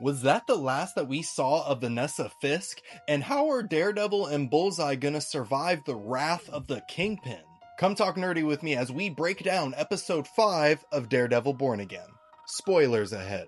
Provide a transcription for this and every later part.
Was that the last that we saw of Vanessa Fisk? And how are Daredevil and Bullseye gonna survive the wrath of the Kingpin? Come talk nerdy with me as we break down episode 5 of Daredevil Born Again. Spoilers ahead.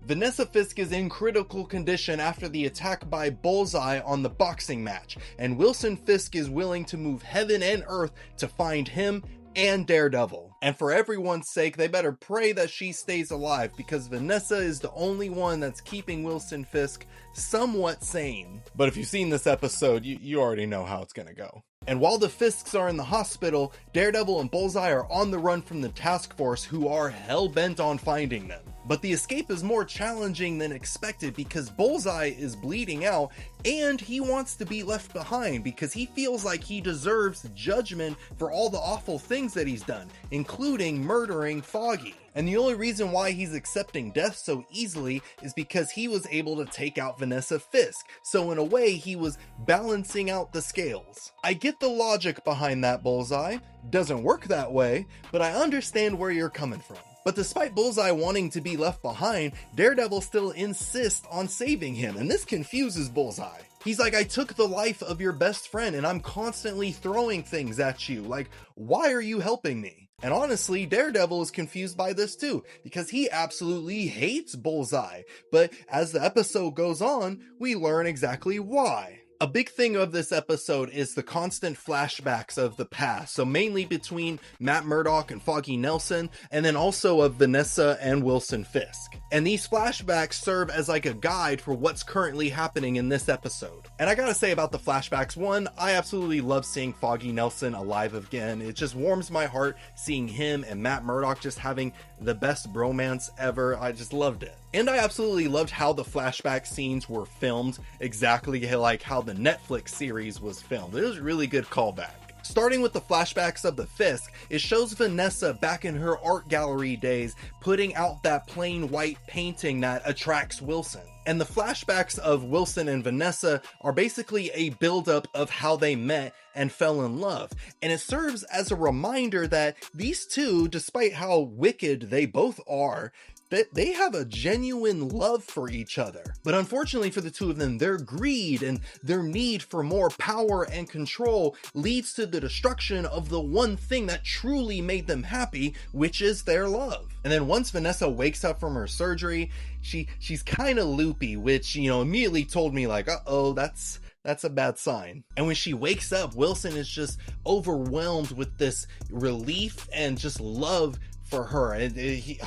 Vanessa Fisk is in critical condition after the attack by Bullseye on the boxing match, and Wilson Fisk is willing to move heaven and earth to find him and Daredevil. And for everyone's sake, they better pray that she stays alive, because Vanessa is the only one that's keeping Wilson Fisk somewhat sane. But if you've seen this episode, you already know how it's gonna go. And while the Fisks are in the hospital, Daredevil and Bullseye are on the run from the task force, who are hell-bent on finding them. But the escape is more challenging than expected because Bullseye is bleeding out and he wants to be left behind because he feels like he deserves judgment for all the awful things that he's done, including murdering Foggy. And the only reason why he's accepting death so easily is because he was able to take out Vanessa Fisk. So in a way, he was balancing out the scales. I get the logic behind that, Bullseye. Doesn't work that way, but I understand where you're coming from. But despite Bullseye wanting to be left behind, Daredevil still insists on saving him, and this confuses Bullseye. He's like, I took the life of your best friend and I'm constantly throwing things at you. Like, why are you helping me? And honestly, Daredevil is confused by this too, because he absolutely hates Bullseye. But as the episode goes on, we learn exactly why. A big thing of this episode is the constant flashbacks of the past, so mainly between Matt Murdock and Foggy Nelson, and then also of Vanessa and Wilson Fisk. And these flashbacks serve as like a guide for what's currently happening in this episode. And I gotta say about the flashbacks, one, I absolutely love seeing Foggy Nelson alive again. It just warms my heart seeing him and Matt Murdock just having the best bromance ever. I just loved it. And I absolutely loved how the flashback scenes were filmed, exactly like how the Netflix series was filmed. It was a really good callback. Starting with the flashbacks of the Fisk, it shows Vanessa back in her art gallery days putting out that plain white painting that attracts Wilson. And the flashbacks of Wilson and Vanessa are basically a buildup of how they met and fell in love. And it serves as a reminder that these two, despite how wicked they both are, that they have a genuine love for each other. But unfortunately for the two of them, their greed and their need for more power and control leads to the destruction of the one thing that truly made them happy, which is their love. And then once Vanessa wakes up from her surgery, she's kind of loopy, which, immediately told me like, uh-oh, that's a bad sign. And when she wakes up, Wilson is just overwhelmed with this relief and just love for her. It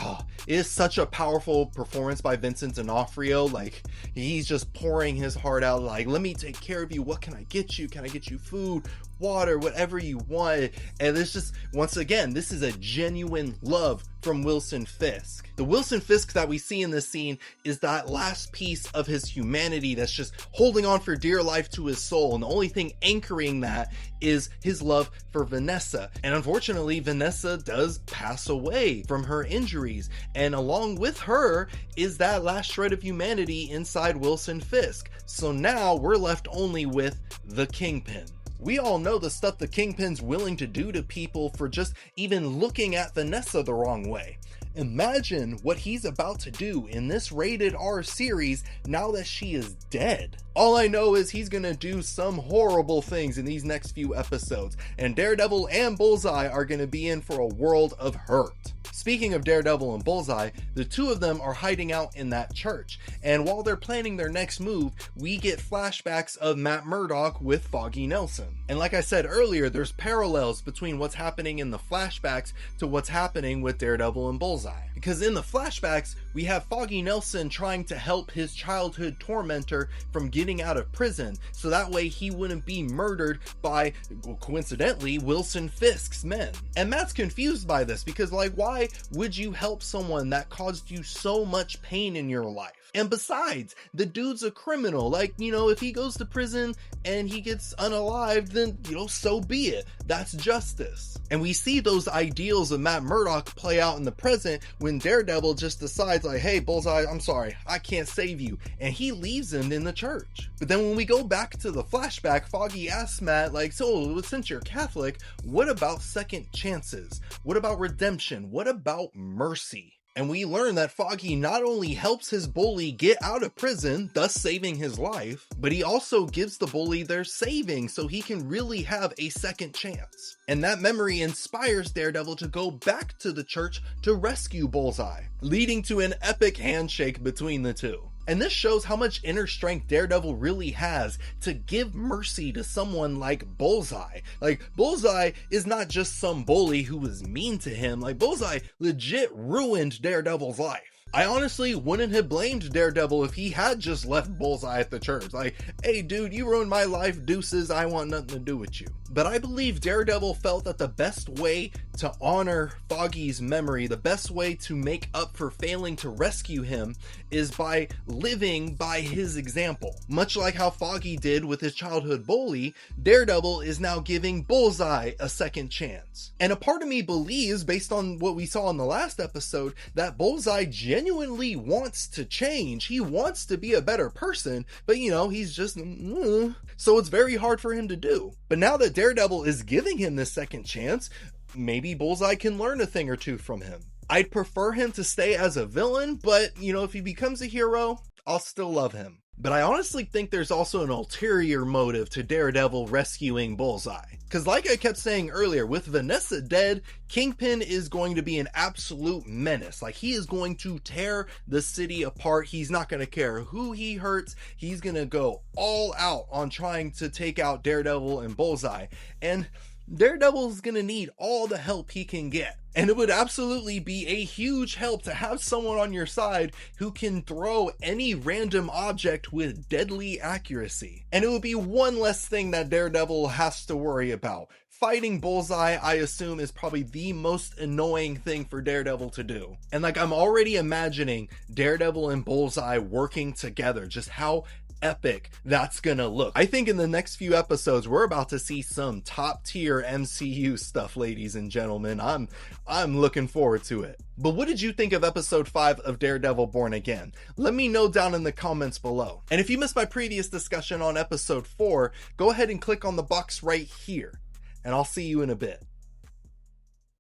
is such a powerful performance by Vincent D'Onofrio. Like, he's just pouring his heart out, like, let me take care of you. What can I get you? Can I get you food, water, whatever you want? And it's just, once again, this is a genuine love from Wilson Fisk. The Wilson Fisk that we see in this scene is that last piece of his humanity that's just holding on for dear life to his soul, and the only thing anchoring that is his love for Vanessa. And unfortunately, Vanessa does pass away from her injuries, and along with her is that last shred of humanity inside Wilson Fisk. So now we're left only with the Kingpin. We all know the stuff the Kingpin's willing to do to people for just even looking at Vanessa the wrong way. Imagine what he's about to do in this rated R series now that she is dead. All I know is he's gonna do some horrible things in these next few episodes, and Daredevil and Bullseye are gonna be in for a world of hurt. Speaking of Daredevil and Bullseye, the two of them are hiding out in that church, and while they're planning their next move, we get flashbacks of Matt Murdock with Foggy Nelson. And like I said earlier, there's parallels between what's happening in the flashbacks to what's happening with Daredevil and Bullseye. Because in the flashbacks, we have Foggy Nelson trying to help his childhood tormentor from getting out of prison, so that way he wouldn't be murdered by, coincidentally, Wilson Fisk's men. And Matt's confused by this because, like, why would you help someone that caused you so much pain in your life? And besides, the dude's a criminal. Like, if he goes to prison and he gets unalived, then, so be it. That's justice. And we see those ideals of Matt Murdock play out in the present when Daredevil just decides like, hey, Bullseye, I'm sorry, I can't save you. And he leaves him in the church. But then when we go back to the flashback, Foggy asks Matt, like, so since you're Catholic, what about second chances? What about redemption? What about mercy? And we learn that Foggy not only helps his bully get out of prison, thus saving his life, but he also gives the bully their savings so he can really have a second chance. And that memory inspires Daredevil to go back to the church to rescue Bullseye, leading to an epic handshake between the two. And this shows how much inner strength Daredevil really has to give mercy to someone like Bullseye. Like, Bullseye is not just some bully who was mean to him. Like, Bullseye legit ruined Daredevil's life. I honestly wouldn't have blamed Daredevil if he had just left Bullseye at the church. Like, hey dude, you ruined my life, deuces, I want nothing to do with you. But I believe Daredevil felt that the best way to honor Foggy's memory, the best way to make up for failing to rescue him, is by living by his example. Much like how Foggy did with his childhood bully, Daredevil is now giving Bullseye a second chance. And a part of me believes, based on what we saw in the last episode, that Bullseye genuinely wants to change. He wants to be a better person, but he's just so it's very hard for him to do. But now that Daredevil is giving him this second chance, maybe Bullseye can learn a thing or two from him. I'd prefer him to stay as a villain, but if he becomes a hero, I'll still love him. But I honestly think there's also an ulterior motive to Daredevil rescuing Bullseye. Because like I kept saying earlier, with Vanessa dead, Kingpin is going to be an absolute menace. Like, he is going to tear the city apart. He's not going to care who he hurts. He's going to go all out on trying to take out Daredevil and Bullseye. And Daredevil's gonna need all the help he can get. And it would absolutely be a huge help to have someone on your side who can throw any random object with deadly accuracy. And it would be one less thing that Daredevil has to worry about. Fighting Bullseye, I assume, is probably the most annoying thing for Daredevil to do. And I'm already imagining Daredevil and Bullseye working together, just how epic that's gonna look. I think in the next few episodes we're about to see some top tier MCU stuff, ladies and gentlemen. I'm looking forward to it. But what did you think of episode 5 of Daredevil Born Again? Let me know down in the comments below. And if you missed my previous discussion on episode 4, go ahead and click on the box right here, and I'll see you in a bit.